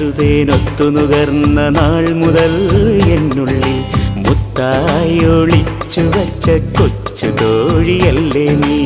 ചാരുതേനൊത്തു നുകർന്ന നാൾ മുതൽ എന്നുള്ളിൽ മുത്തായി ഒളിച്ചു വച്ച കൊച്ചു തോഴിയല്ലേ നീ.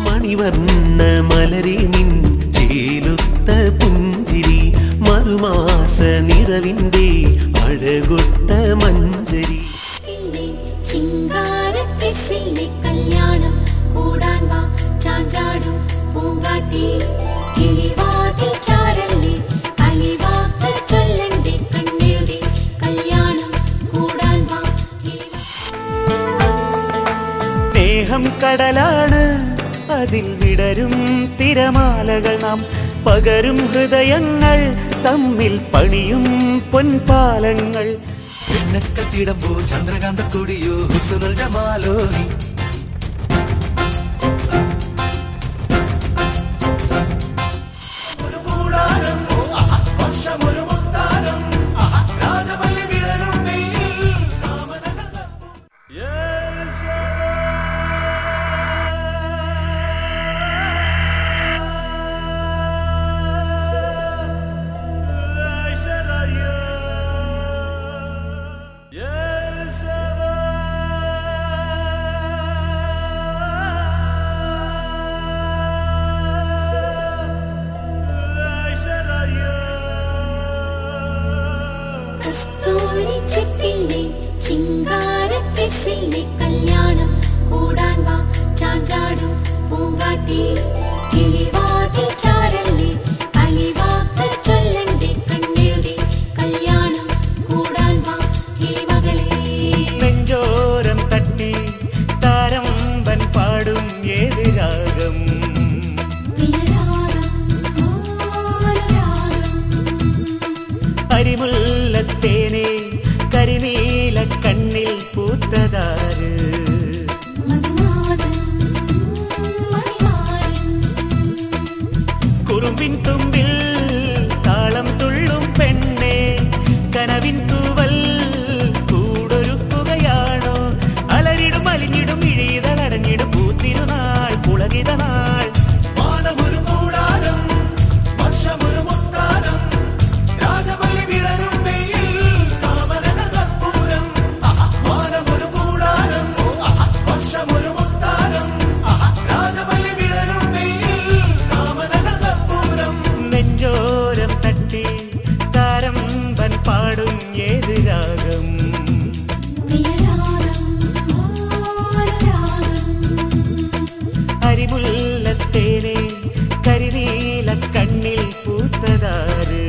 മണിവർണ്ണ മലരി നിൻ ചേലുത്ത പുഞ്ചിരി മധുമാസ നിറവിന്റെ അഴകൊത്ത മഞ്ചരി. കല്യാണം കൂടാൻ വാ ചാഞ്ചാടും പൂങ്കാട്ടി കിളിവാതിൽ ചാരല്ലേ അലിവാക്ക് ചൊല്ലണ്ടേ കണ്ണെഴുതി കല്യാണം കൂടാൻ വാ. സ്നേഹം കടലാണ്, അതിൽ വിടരും തിരമാലകൾ നാം പകരും ഹൃദയങ്ങൾ തമ്മിൽ പണിയും പൊൻപാലങ്ങൾ. തിടമ്പോ ചന്ദ്രകാന്ത കൊടിയോ ഹുസ്നുൽ ജമാലോ നീ. കല്യാണം കൂടാൻ വാ ചാഞ്ചാടും പൂങ്കാട്ടി കിളിവാതിൽ ചാരല്ലേ അലിവാക്ക് ചൊല്ലണ്ടേ കണ്ണെഴുതി കല്യാണം കൂടാൻ വാ കിളിമകളെ. നെഞ്ചോരം തട്ടി താരമ്പൻ പാടും ഏത് രാഗം. അരിമുല്ലത്തേനെ കരിനീല കണ്ണിൽ പൂത്തതാര്. കുറുമ്പിൻ തുമ്പിൽ താളം തുള്ളും പെണ്ണെ കനവിൻ തൂവൽ കൂടൊരുക്കുകയാണോ. അലരിടും അലിഞ്ഞിടും ഇഴീതളടഞ്ഞിടും പൂത്തിരുനാൾ പുളകിത നാൾ. നെഞ്ചോരം തട്ടി താരമ്പൻ പാടും ഏത് രാഗം. അരിമുല്ലത്തേനെ കരിനീല കണ്ണിൽ പൂത്തതാര്.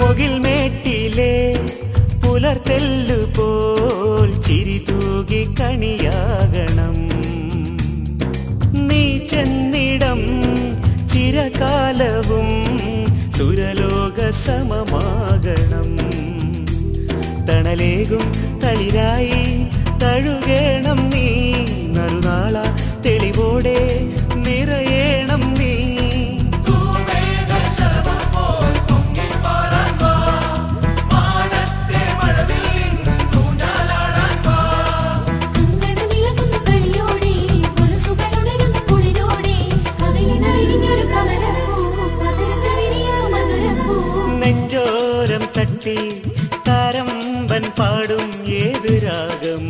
മുകിൽമേട്ടിലെ പുലർത്തെല്ലുപോൽ ചിരി തൂകി കണിയാകണം. നീ ചെന്നിടം ചിരകാലവും സുരലോക സമമാകണം. തണലേകും തളിരായി തഴുകേണം നീ നറുനാള തെളിവോടെ നിറയേണം നീ. പാടും ഏത് രാഗം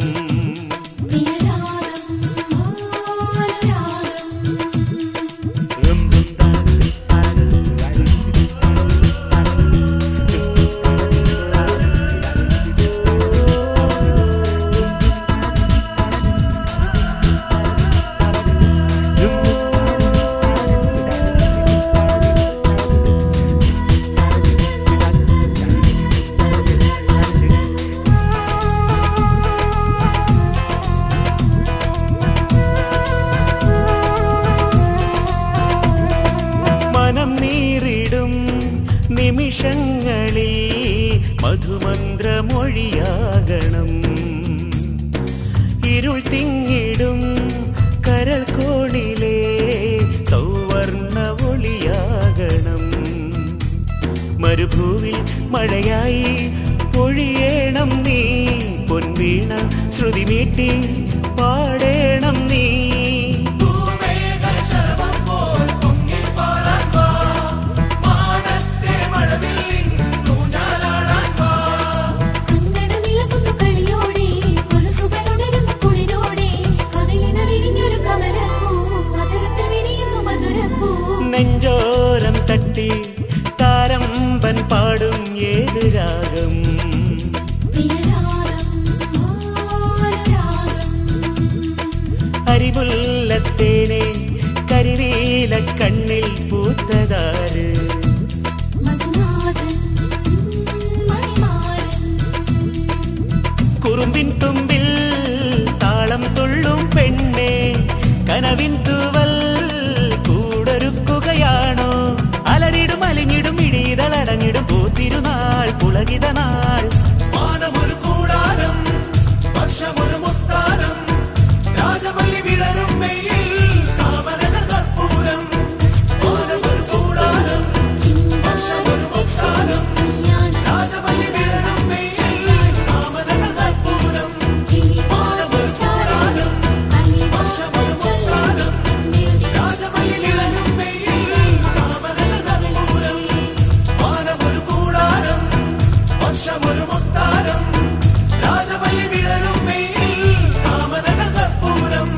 നിമിഷങ്ങളിൽ മധുമന്ത്രമൊഴിയാകണം ഇരുൾ തിങ്ങിടും കരൾ കോണിലെ സൗവർണ ഒളിയാകണം മരുഭൂവിൽ മഴയായി പൊഴിയേണം നീ പൊൻവീണ ശ്രുതി മീട്ടി പാടേണം നീ നെഞ്ചോരം തട്ടി താരമ്പൻ പാടും ഏത് രാഗം അരിമുല്ലത്തേനെ കരിനീല കണ്ണിൽ പൂത്തതാര് കുറുമ്പിൻ തുമ്പിൽ താളം തുള്ളും പെണ്ണെ കനവിൻ തൂവൽ കൂടൊരുക്കുകയാണോ അലറിടും അലിഞ്ഞിടും ഇടീതളടഞ്ഞിടും പൂത്തിരുനാൾ പുളകിത നാൾ മാനമൊരു കൂടാരം വർഷമൊരു മുത്താരം രാജമല്ലി വിടരും മെയ്യിൽ കാമനക കർപ്പൂരം മാനമൊരു കൂടാരം വർഷമൊരു മുത്താരം രാജമല്ലി വിടരും മെയ്യിൽ കാമനക കർപ്പൂരം മാനമൊരു കൂടാരം വർഷമൊരു മുത്താരം രാജമല്ലി വിടരും മെയ്യിൽ കാമനക കർപ്പൂരം മാനമൊരു കൂടാരം വർഷമൊരു മുത്താരം രാജമല്ലി വിടരും മെയ്യിൽ കാമനക കർപ്പൂരം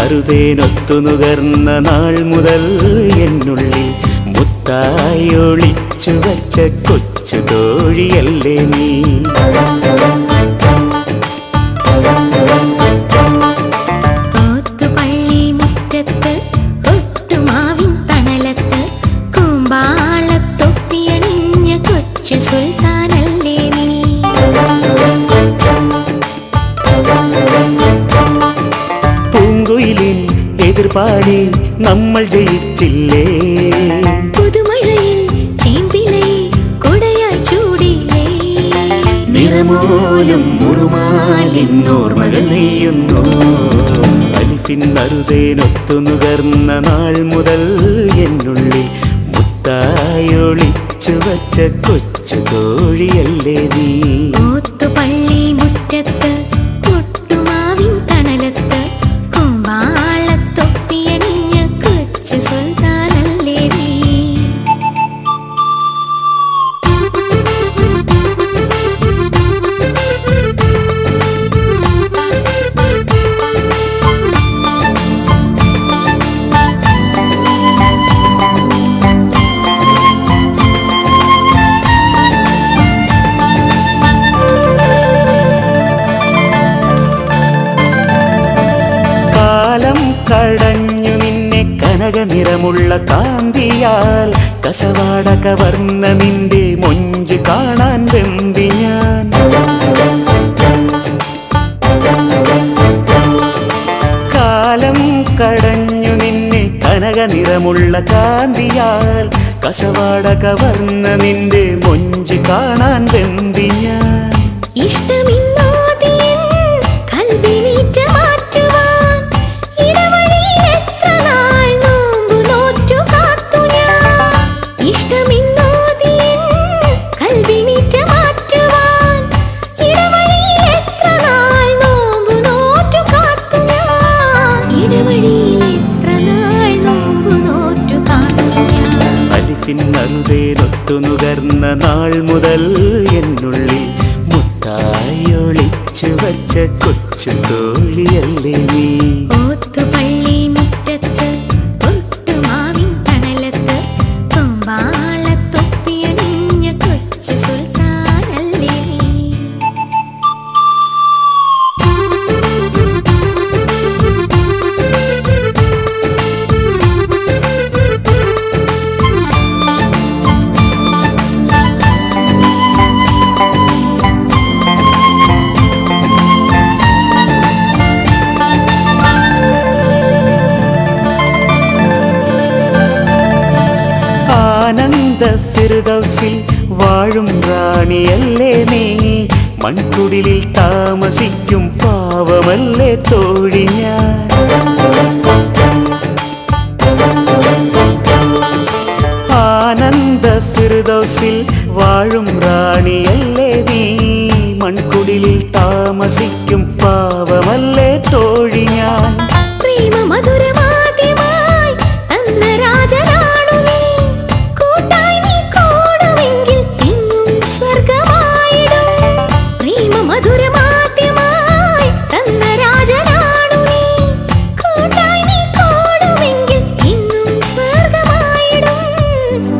അരുതേനൊത്തുനുകർന്ന നാൾ മുതൽ എന്നുള്ളിൽ മുത്തായി ഒളിച്ചു വച്ച കൊച്ചു തോഴിയല്ലേ നീ ഓത്തുപള്ളി മുറ്റത്ത് ഒട്ടുമാവിൻ തണലത്ത് കൂമ്പാളത്തൊപ്പിയണിഞ്ഞ കൊച്ചു സുൽത്താനല്ലേ നീ പൂങ്കുയിലിൻ എതിർപാടി നമ്മൾ ജയിച്ചില്ലേ പുതുമഴയിൽ ചേമ്പിലേ കൊടയായി ചൂടില്ലേ നിറമോലും മുറുമാലിന്നോർമകൾ നെയ്യുന്നു അലിഫിൻ അരുതേനൊത്തുനുകർന്ന നാൾ മുതൽ എന്നുള്ളിൽ മുത്തായി ഒളിച്ചു വച്ച കൊച്ചു തോഴിയല്ലേ നീ ഓത്തുപള്ളി മുറ്റത്ത് ഒട്ടുമാവിൻ തണലത്ത് കൂമ്പാളത്തൊപ്പിയണിഞ്ഞ കൊച്ചു സുൽത്താനല്ലേ നീ കടഞ്ഞു നിന്നെ കനക നിറമുള്ള കാന്തി കാന്തിയാൽ കസവാട കവർന്ന നിന്റെ മൊഞ്ച് കാണാൻ വെമ്പി ഞാൻ. കാലം കടഞ്ഞു നിന്നെ കനക നിറമുള്ള കാന്തിയാൽ കസവാട കവർന്ന നിന്റെ മൊഞ്ച് കാണാൻ വെമ്പി ഞാൻ. ഇഷ്ടമില്ലാതെയും കൽബിനീറ്റ മാറ്റുവാൻ ഇടവഴിയിൽ എത്ര നാൾ നോമ്പു നോറ്റു കാത്തു ഞാൻ. ഇഷ്ടമില്ലാതെയും കൽബിനീറ്റ മാറ്റുവാൻ ഇടവഴിയിൽ എത്ര നാൾ നോമ്പു നോറ്റു കാത്തു ഞാൻ. ഇടവഴിയിൽ എത്ര നാൾ നോമ്പു നോറ്റു കാത്തു ഞാൻ. അലിഫിൻ അറുതേനൊത്തു നുകർന്ന നാൾ മുതൽ എന്നുള്ളിൽ മുത്തായൊളിച്ചു വച്ച കൊച്ചു തോഴിയല്ലേ നീ. ഓത്തുപള്ളി മുറ്റത്ത് ഒട്ടുമാവിൻ തണലത്ത് കൊമ്പാളത്തൊപ്പിയണിഞ്ഞ കൊച്ചു സുൽത്താനല്ലേ നീ. ആനന്ദ ഫിർദൗസിൽ വാഴും റാണിയല്ലേ നീ. മൺകുടിലിൽ താമസിക്കും പാവമല്ലേ തോഴി ഞാൻ. ആനന്ദ ഫിർദൗസിൽ വാഴും റാണിയല്ലേ നീ. മൺകുടിലിൽ താമസിക്കും പാവമല്ലേ തോഴി ഞാൻ. പ്രേമ മധുരമാദ്യമായി തന്ന രാജനാണു നീ. കൂട്ടായി നീ കൂടുമെങ്കിൽ എങ്ങും സ്വർഗമായിടും. പ്രേമ മധുരമാദ്യമായി തന്ന രാജനാണു നീ. കൂട്ടായി നീ കൂടുമെങ്കിൽ എങ്ങും സ്വർഗമായിടും.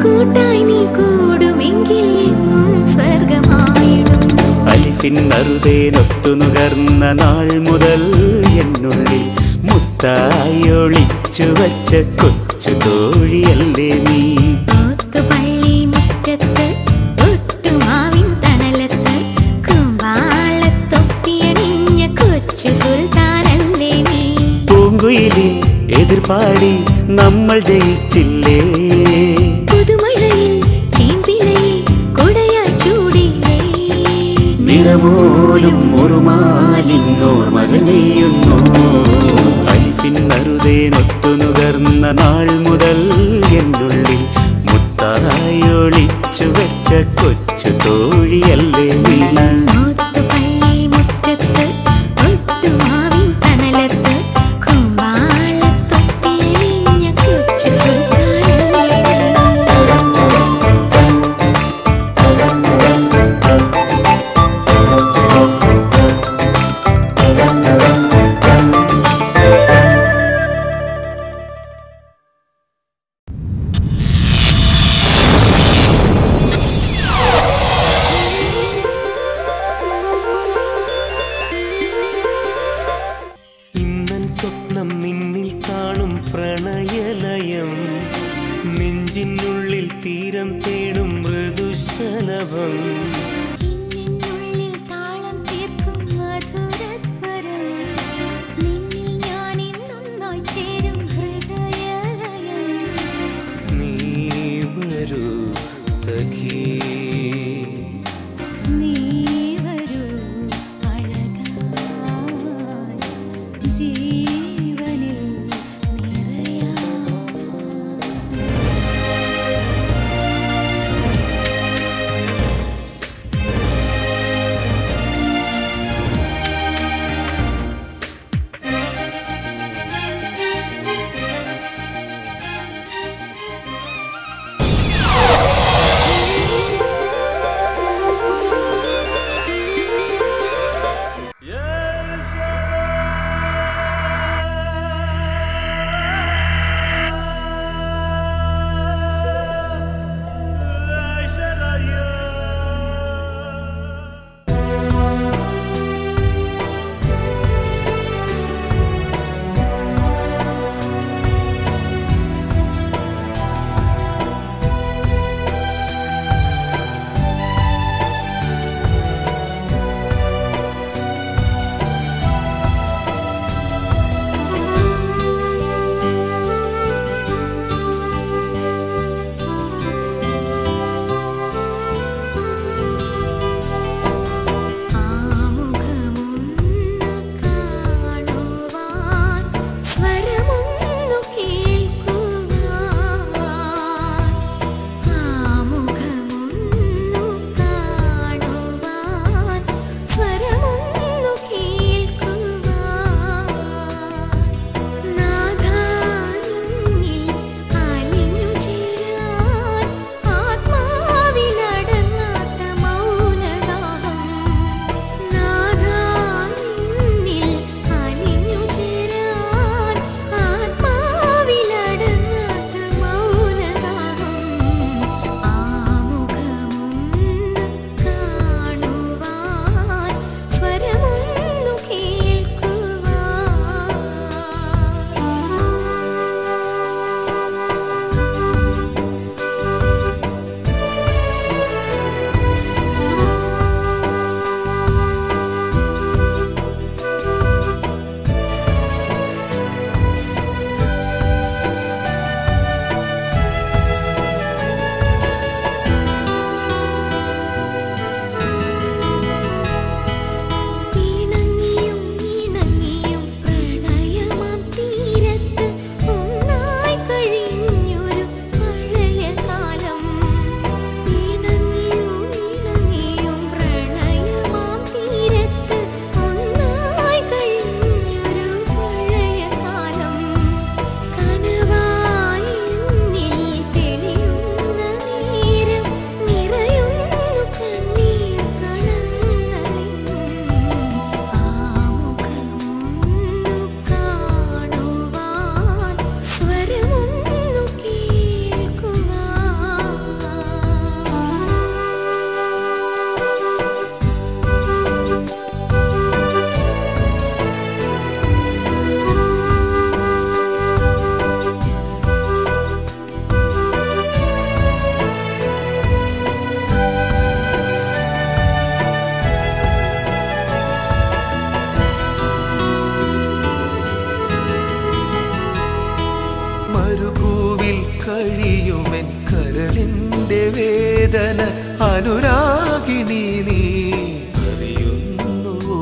കൂട്ടായി നീ കൂടുമെങ്കിൽ എങ്ങും സ്വർഗമായിടും. അലിഫിൻ അറുതേനൊത്തു നുകർന്ന നാൾ മുതൽ എന്നുള്ളിൽ മുത്തായൊളിച്ചു വച്ച കൊച്ചു തോഴിയല്ലേ നീ. ഓത്തുപള്ളി മുറ്റത്ത് ഒട്ടുമാവിൻ തണലത്ത് കൊമ്പാളത്തൊപ്പിയണിഞ്ഞ കൊച്ചു സുൽത്താനല്ലേ നീ. പൂങ്കുയിലിൽ എതിർപാടി നമ്മൾ ജയിച്ചില്ലേ. പുതുമഴയിൽ ചേമ്പിലയിൽ കൊടയായി ചൂടില്ലേ. നിറമോലും മുറുമാലിന്നോർമകൾ നെയ്യുന്നു. അലിഫിൻ അറുതേനൊത്തു നുകർന്ന നാൾ മുതൽ എന്നുള്ളിൽ മുത്തായൊളിച്ചു വെച്ച കൊച്ചു തോഴിയല്ലേ നീ. ഓത്തുപള്ളി മുറ്റത്ത് ഒട്ടുമാവിൻ തണലത്ത് കൊമ്പാളത്തൊപ്പിയണിഞ്ഞ കൊച്ചു സുൽത്താനല്ലേ നീ. ഇന്നൻ സ്വപ്നം നിന്നിൽ കാണും പ്രണയലയം. നെഞ്ചിനുള്ളിൽ തീരം തേടും മൃദുശലഭം. നിന്നുള്ളിൽ താളം തീർക്കും മധുരസ്വരം. നിന്നിൽ ഞാൻ ഇന്നൊന്നായി ചേരും ഹൃദയലയം. നീ വരൂ സഖി. നീ വരൂ അഴകായി ജീവനിൽ നിറയാൻ. കഴിയുമെൻ കരളിൻ്റെ വേദന അനുരാഗിണി നീ അറിയുന്നുവോ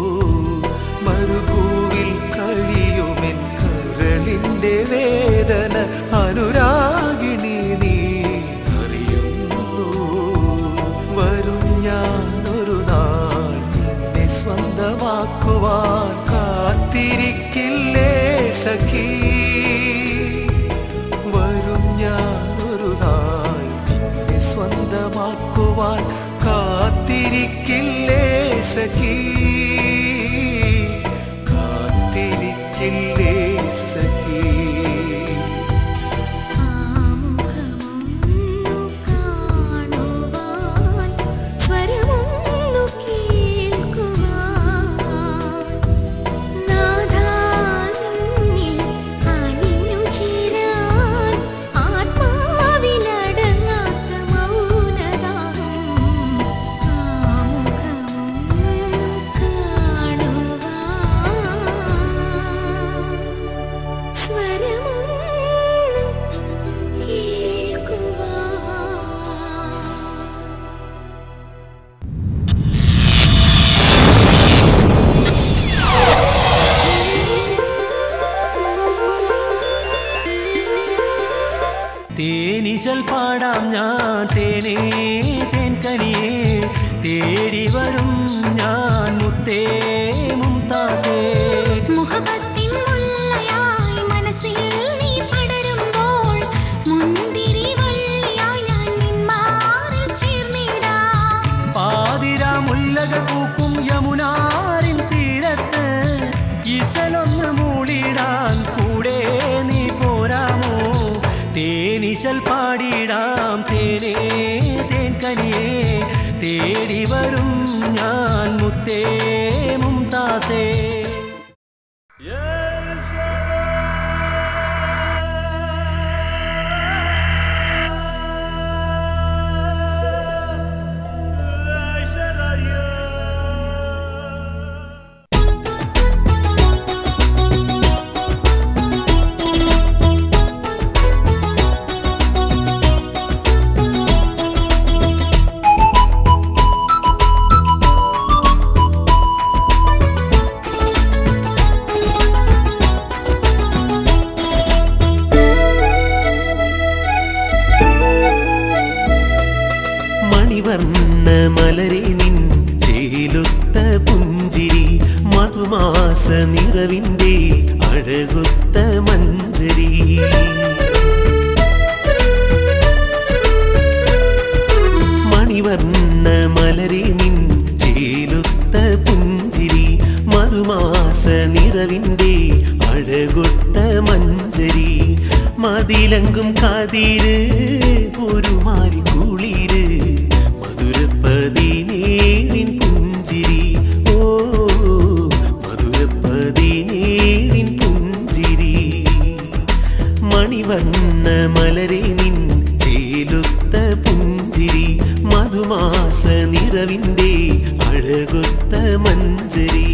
മരുഭൂവിൽ കഴിയുമെൻ കരളിൻ്റെ വേദന അനുരാഗിണി നീ അറിയുന്നുവോ വരും ഞാനൊരു നാൾ നിന്നെ സ്വന്തമാക്കുവാൻ കാത്തിരിക്കില്ലേ സഖി വരും ഞാനൊരു നാൾ നിന്നെ സ്വന്തമാക്കുവാൻ കാത്തിരിക്കില്ലേ സഖി കാത്തിരിക്കില്ലേ സഖി തേനിശൽ പാടാം ഞാൻ തേനേ തേൻകനിയേ തേടി വരും ഞാൻ മുത്തേ മുംതാസേ മുഹബത്തിൻ മുല്ലയായി മനസ്സിൽ നീ പടരുമ്പോൾ മുന്തിരി വള്ളിയായി ഞാൻ നിന്മാറിൽ ചേർന്നിടാം പാതിരാ മുല്ലകൾ പൂക്കും യമുനാറിൻ തീരത്ത് ഈശലൊന്ന് മൂളിടാൻ കൂടെ നീ പോരാമോ തേനിശൽ പാടിടാം തേനേ തേൻകനിയേ തേടി വരും ഞാൻ മുത്തേ മുംതാസേ മണിവർണ്ണ മലരെ നിൻ ചേലുത്ത പുഞ്ചിരി മധുമാസ നിറവിൻ്റെ അഴകുത്ത മഞ്ചരി മണിവർണ്ണ മലരെ നിൻ ചേലുത്ത പുഞ്ചിരി മധുമാസ നിറവിൻ്റെ അഴകുത്ത മഞ്ചരി മതിലങ്കും കാതിര് ഒരു മാറി കുളിര് മധുരപ്പതിനേഴിൻ പുഞ്ചിരി ഓ മധുരപ്പതിനേഴിൻ പുഞ്ചിരി മണിവർണ്ണ മലരെ നിൻ ചേലുത്ത പുഞ്ചിരി മധുമാസ നിറവിൻ്റെ അഴകുത്ത മഞ്ചരി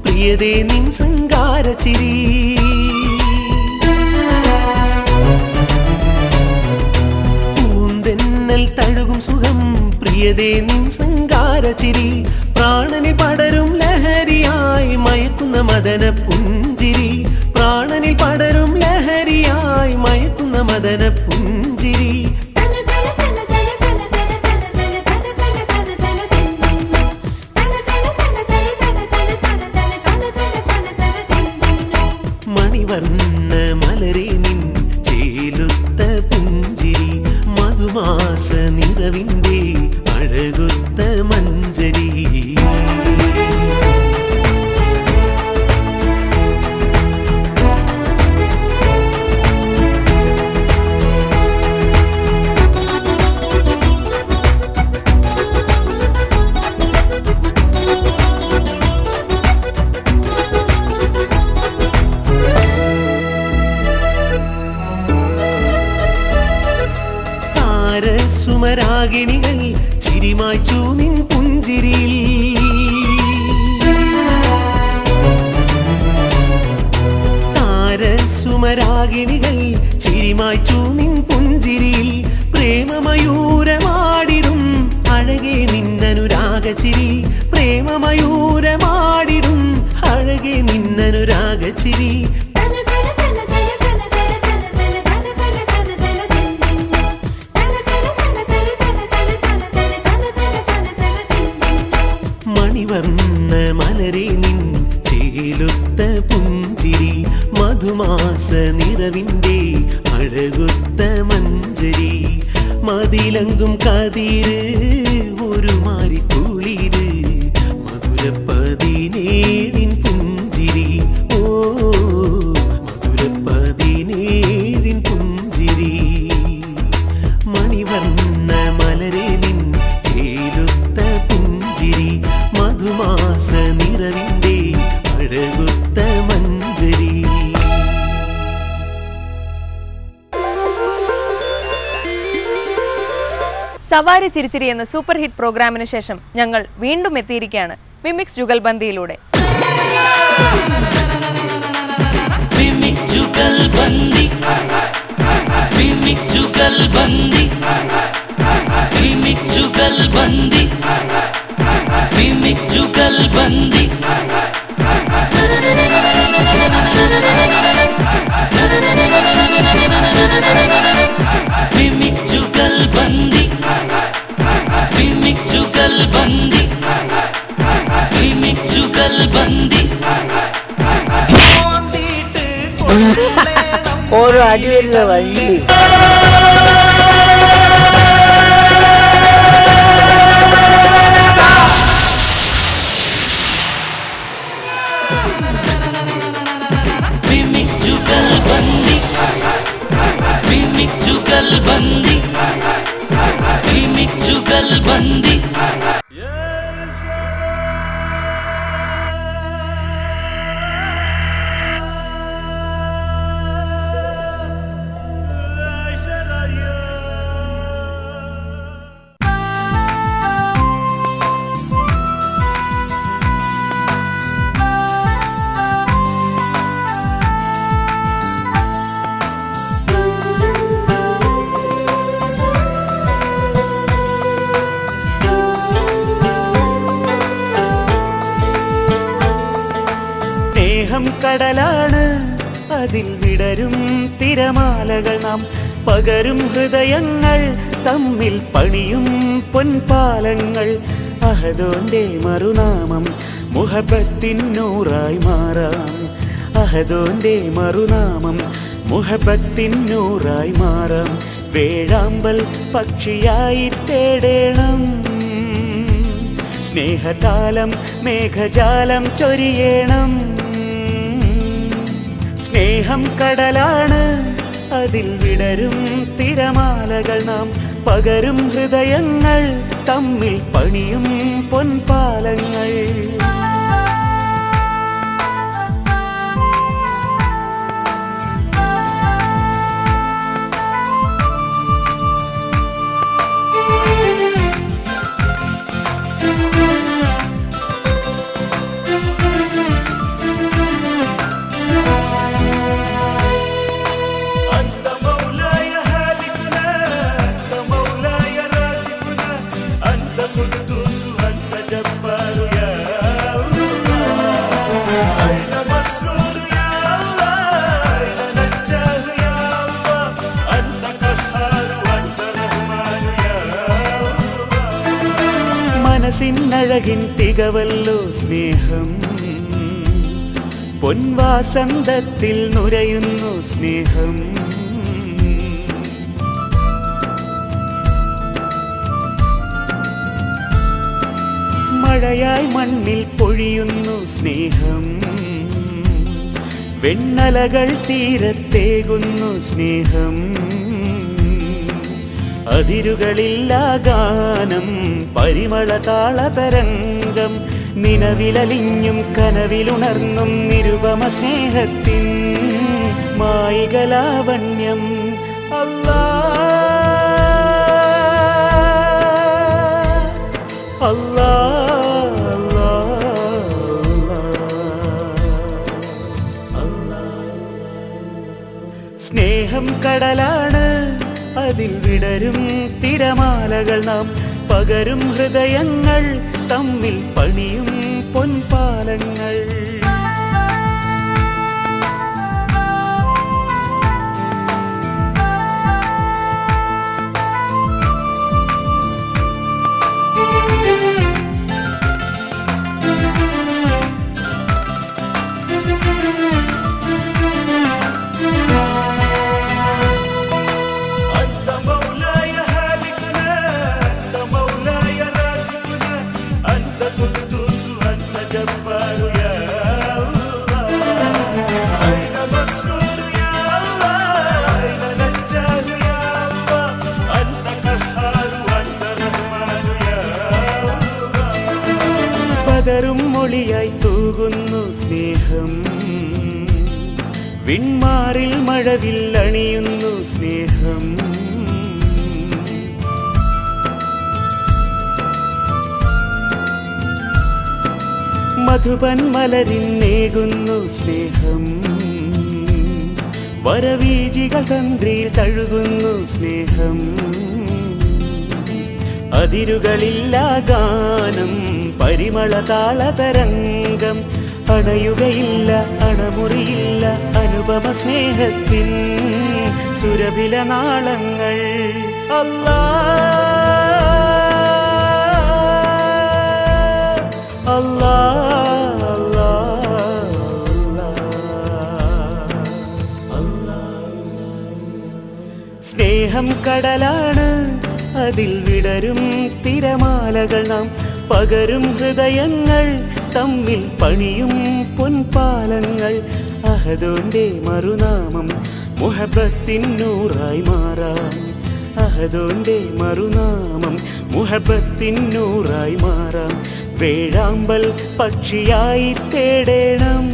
പ്രിയതേ നിൻ സങ്കാരച്ചിരി പൂന്തെന്നൽ തഴുകും സുഖം പ്രിയതേ നിൻ സങ്കാരച്ചിരി പ്രാണനിൽ പടരും ലഹരിയായി മയക്കുന്ന മദന പുഞ്ചിരി പ്രാണനിൽ പടരും ലഹരിയായി മയക്കുന്ന മദന പുഞ്ചിരി മണിവർണ്ണ മലരെ നിൻ ചേലുത്ത പുഞ്ചിരി മധുമാസ നിറവിൻ്റെ അഴകുത്ത മഞ്ചരി സുമരാഗിണികൾ ചിരിമായ്ച്ചു നിൻ പുഞ്ചിരിയിൽ. താരസുമരാഗിണികൾ ചിരിമായ്ച്ചു നിൻ പുഞ്ചിരിയിൽ. പ്രേമമയൂരമാടിടും അഴകെ നിന്നനുരാഗച്ചിരി. പ്രേമമയൂരമാടിടും അഴകെ നിന്നനുരാഗച്ചിരി. മണിവർണ്ണ മലരെ നിൻ ചേലുത്ത പുഞ്ചിരി. മധുമാസ നിറവിൻ്റെ അഴകുത്ത മഞ്ചരി. മതിലങ്കും കതിര് ഒരു മാരി കുളിര്. മധുരപ്പതിനേഴിൻ പുഞ്ചിരി. ഓ മധുരപ്പതിനേഴിൻ പുഞ്ചിരി. മണിവർണ്ണ മലരെ നിൻ ചേലുത്ത പുഞ്ചിരി. മധുമാസ നിറവിൻ്റെ അഴകുത്ത മഞ്ചരി. സവാരി ചിരിച്ചിരി എന്ന സൂപ്പർ ഹിറ്റ് പ്രോഗ്രാമിന് ശേഷം ഞങ്ങൾ വീണ്ടും എത്തിയിരിക്കുകയാണ് മിമിക്സ് ജുഗൽബന്ദിയിലൂടെ. Mimics jugalbandi, mimics jugalbandi, mimics jugalbandi, mimics jugalbandi. Mimics jugalbandi, mimics jugalbandi, mimics jugalbandi. ഓരോ അടി വരുന്ന വഴി. Mimics jugalbandi, mimics jugalbandi, mimics jugalbandi. കടലാണ് അതിൽ വിടരും തിരമാലകൾ നാം. പകരും ഹൃദയങ്ങൾ തമ്മിൽ പണിയും പൊൻപാലങ്ങൾ. അഹദോന്റെ മറുനാമം മുഹബത്തിനൂറായി മാറാം. അഹദോന്റെ മറുനാമം മുഹബത്തിനൂറായി മാറാം. വേഴാമ്പൽ പക്ഷിയായി തേടേണം. സ്നേഹതാലം മേഘജാലം ചൊരിയണം. സ്നേഹം കടലാണ് അതിൽ വിടരും തിരമാലകൾ നാം. പകരും ഹൃദയങ്ങൾ തമ്മിൽ പണിയും പൊൻപാലങ്ങൾ. മനസ്സിനഴകിൻ തികവല്ലോ സ്നേഹം. പൊൻവാസന്തത്തിൽ നുരയുന്നു സ്നേഹം. മഴയായി മണ്ണിൽ പൊഴിയുന്നു സ്നേഹം. വെണ്ണലകൾ തീരത്തേകുന്നു സ്നേഹം. അതിരുകളില്ലാ ഗാനം പരിമള താളതരംഗം. നിലവിലലിഞ്ഞും കനവിലുണർന്നും നിരുപമ സ്നേഹത്തിൻ മായികലാവണ്യം. അല്ലാഹ് അല്ലാ അല്ലാ അല്ലാ. സ്നേഹം കടലാണ്, അതിൽ വിടരും തിരമാലകൾ നാം, പകരും ഹൃദയങ്ങൾ തമ്മിൽ പണിയും പൊൻപാലങ്ങൾ. പകരും മൊഴിയായി തൂകുന്നു സ്നേഹം, വിൺമാറിൽ മഴവിൽ അണിയുന്നു സ്നേഹം. മധുപൻ മലരിന്നേകുന്നു സ്നേഹം, വരവീജികൾ തന്ത്രിയിൽ തഴുകുന്നു സ്നേഹം. അതിരുകളില്ല ഗാനം, പരിമള താളതരംഗം, അണയുകയില്ല അണമുറിയില്ല അനുപമ സ്നേഹത്തിൻ സുരഭില നാളങ്ങൾ. അല്ലാ അല്ലാ അല്ലാ അല്ലാ. സ്നേഹം കടലാണ്, അതിൽ വിടരും തിരമാലകൾ നാം, പകരും ഹൃദയങ്ങൾ തമ്മിൽ പണിയും പൊൻപാലങ്ങൾ. അഹദോന്റെ മറുനാമം മുഹബത്തിൻ നൂറായി മാറാൻ, അഹദോന്റെ മറുനാമം മുഹബത്തിൻ നൂറായി മാറാൻ. വേഴാമ്പൽ പക്ഷിയായി തേടേണം,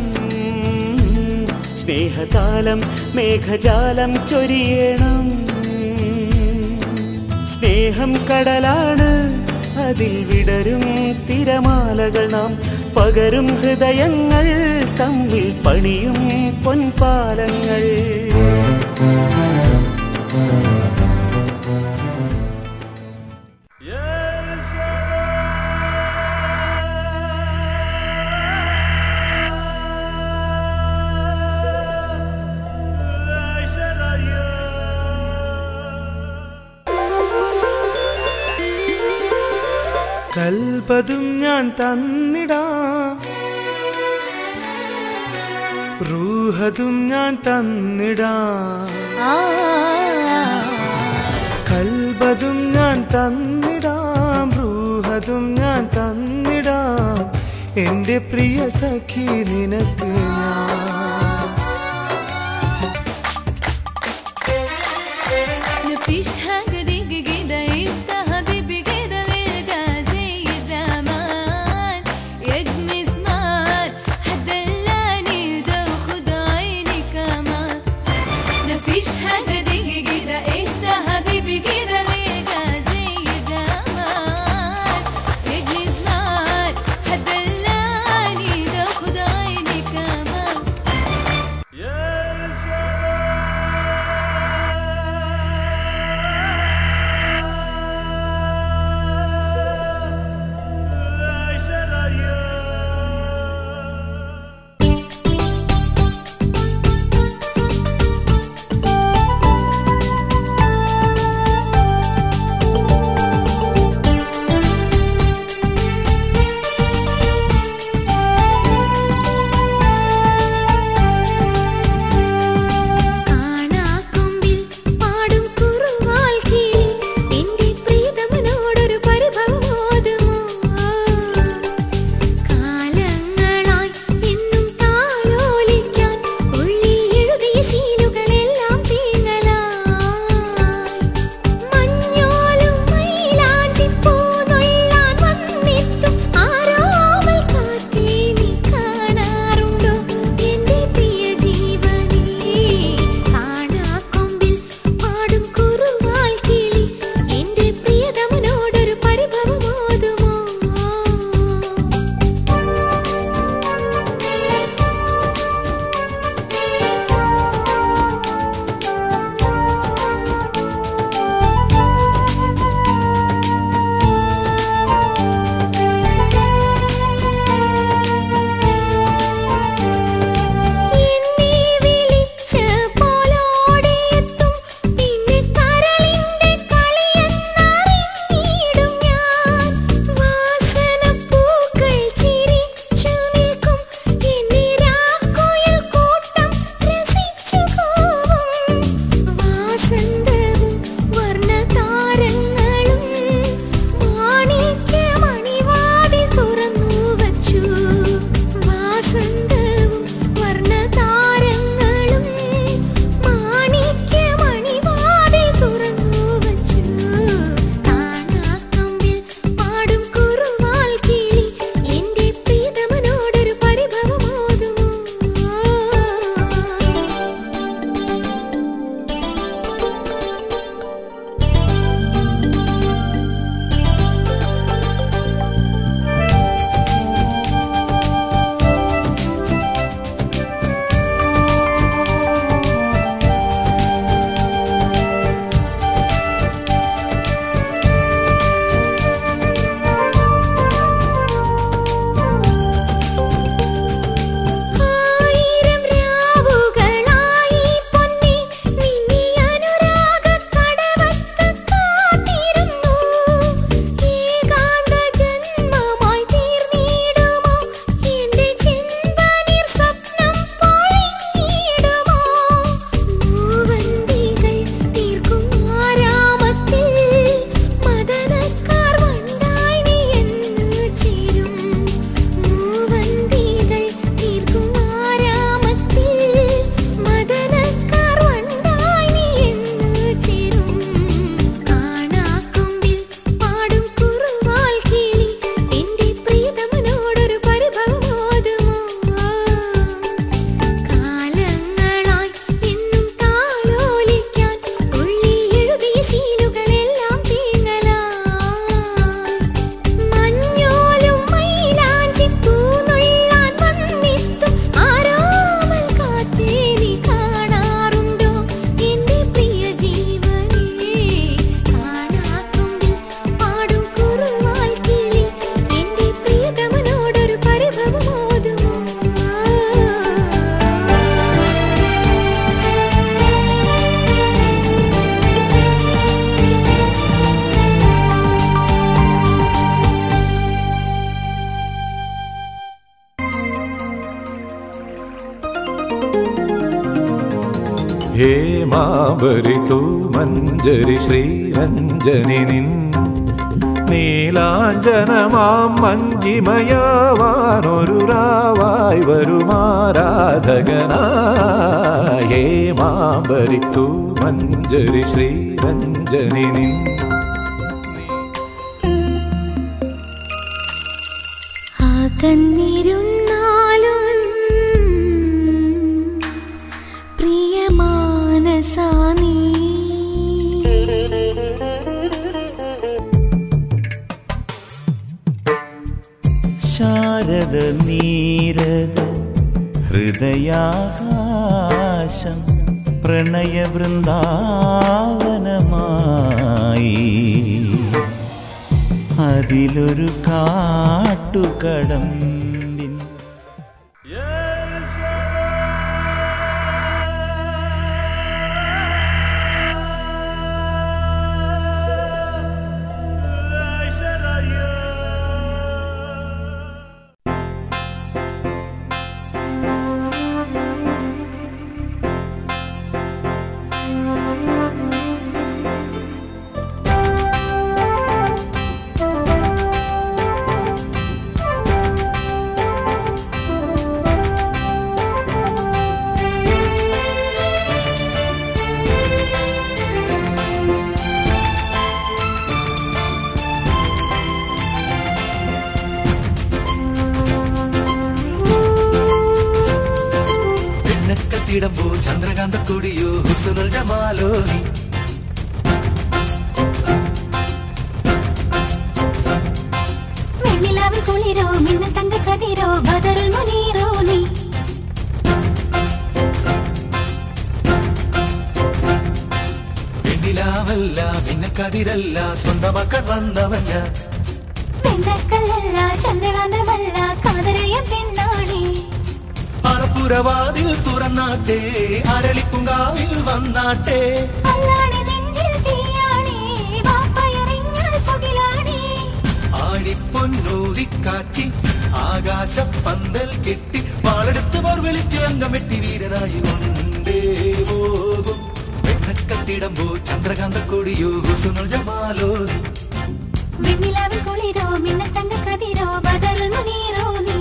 സ്നേഹതാലം മേഘജാലം ചൊരിയണം. സ്നേഹം കടലാണ്, അതിൽ വിടരും തിരമാലകൾ നാം, പകരും ഹൃദയങ്ങൾ തമ്മിൽ പണിയും പൊൻപാലങ്ങൾ. കൽപതും ഞാൻ തന്നിടാം, റൂഹതും ഞാൻ തന്നിടാം. കൽപതും ഞാൻ തന്നിടാം, റൂഹതും ഞാൻ തന്നിടാം. എന്റെ പ്രിയ സഖി നിനക്ക് ഞാൻ. ഹേമാബരി തൂ മഞ്ജരി ശ്രീരഞ്ജനി നിൻ നീലാഞ്ജനമാം മഞ്ജിമയാവാനൊരു രാവായി വരുമാരാധകനായി ഹേമാബരി തൂ മഞ്ജരി ശ്രീരഞ്ജനി നിൻ അകന്നിരുന്നാലും പ്രിയമാനസാനീ ശാരദ നീരദ ഹൃദയാകാശം പ്രണയവൃന്ദാവനമായി അതിലൊരു കാട്ടുകടമ്പിൻ ചന്ദ്രകാന്ത കൊടിയോ ഹുസ്നുൽ ജമാലോ നീ വെണ്ണിലാവിൽ കുളിരോ മിന്നൽ തങ്ക കതിരോ ബദറുൽ മുനീറോ നീ വെണ്ണിലാവല്ല മിന്നൽ കതിരല്ല സ്വന്തമാക്കാൻ വന്നവൻ ഞാൻ വെണ്ണക്കല്ലല്ല ചന്ദ്രകാന്തമല്ല കാതരയ പെണ്ണാണേ അറപ്പുരവാതിൽ തുറന്നാട്ടെ അരളിപ്പുങ്കാവിൽ വന്നാട്ടെ അല്ലാണി നെഞ്ചിൽ തീയാണേ വാപ്പയറിഞ്ഞാൽ പുകിലാണേ ആടിപ്പൊന്നൂതിക്കാച്ചി ആകാശപ്പന്തൽ കെട്ടി വാളെടുത്ത് പോർവിളിച്ച് അങ്കമെട്ടി വീരനായി കൊണ്ടേ പോകും വെണ്ണക്കത്തിടമ്പോ ചന്ദ്രകാന്ത കൊടിയോ ഹുസ്നുൽ ജമാലോ വെണ്ണിലാവിൽ കുളിരോ മിന്നൽ തങ്ക കതിരോ ബദറുൽ മുനീറോ നീ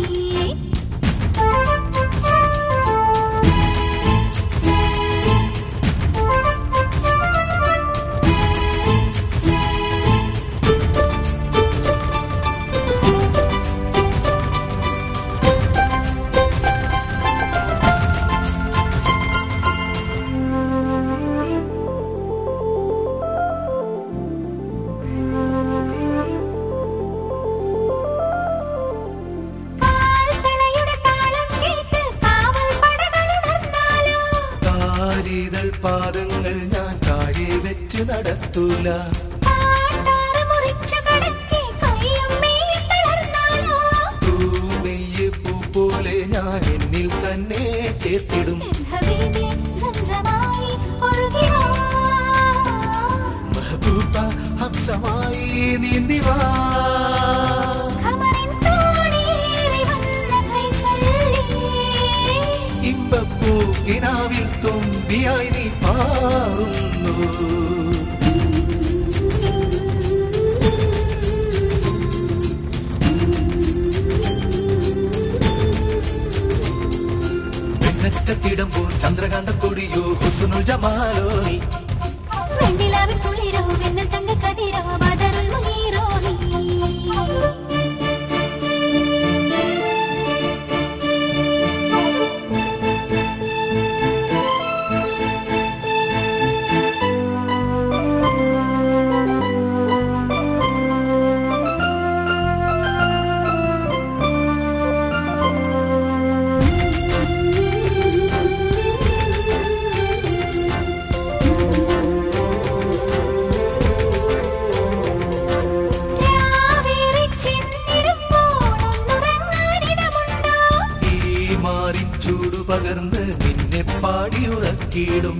പാദങ്ങൾ ഞാൻ താഴെ വെച്ച് നടത്തൂല തൂമെയ്യ് പൂ പോലെ ഞാൻ എന്നിൽ തന്നെ ചേർത്തിടും മെഹബൂബ ഹംസമായി നീന്തിവാ ഇമ്പപ്പൂവിനാവിൽ തുമ്പിയായി നീ പാറുന്നു വെണ്ണക്കത്തിടമ്പോൾ ചന്ദ്രകാന്ത കൊടിയോ ഹുസ്നുൽ ജമാലോ നീ വെണ്ണിലാവിൽ കുളിരോ മിന്നൽ തങ്ക കതിരോ ബദറുൽ മുനീറോ നീ പകർന്ന് നിന്നെ പാടിയുറക്കിയിടും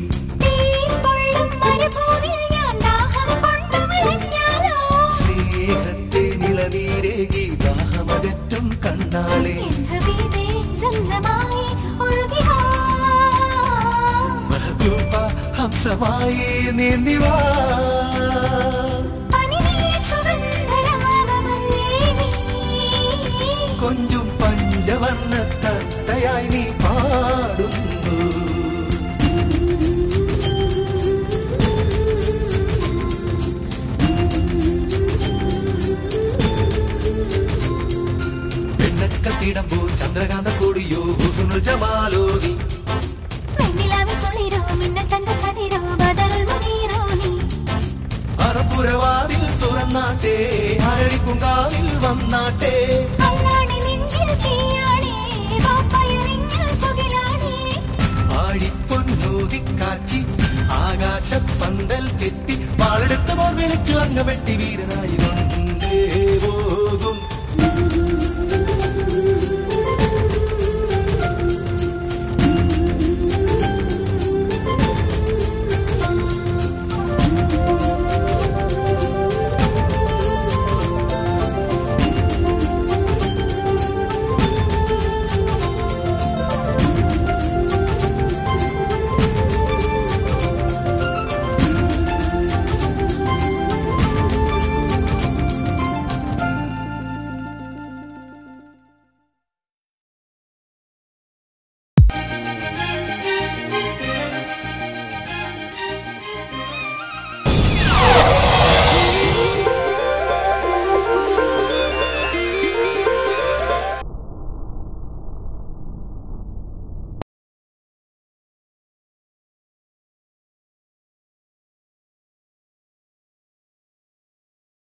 സ്നേഹത്തെ നിളനീരേകി ദാഹമകറ്റും കണ്ണാളെ മെഹബൂബ ഉത്സവമായി നീന്തിവാ കൊഞ്ചും പഞ്ചവർണ്ണ തത്തയായി നീ പാടുന്നു. പെണ്ണക്കത്തിടമ്പോ ചന്ദ്രകാന്ത കൊടിയോ ഹുസ്നുൽ ജമാലോ നീ അറപ്പുരവാതിൽ തുറന്നാട്ടെ അരളിപ്പുങ്കാവിൽ വന്നാട്ടെ ആഴിപ്പൊന്നൂതിക്കാച്ചി ആകാശ പന്തൽ കെട്ടി വാളെടുത്ത പോർ വിളിച്ചു അങ്ങ വെട്ടി വീരനായി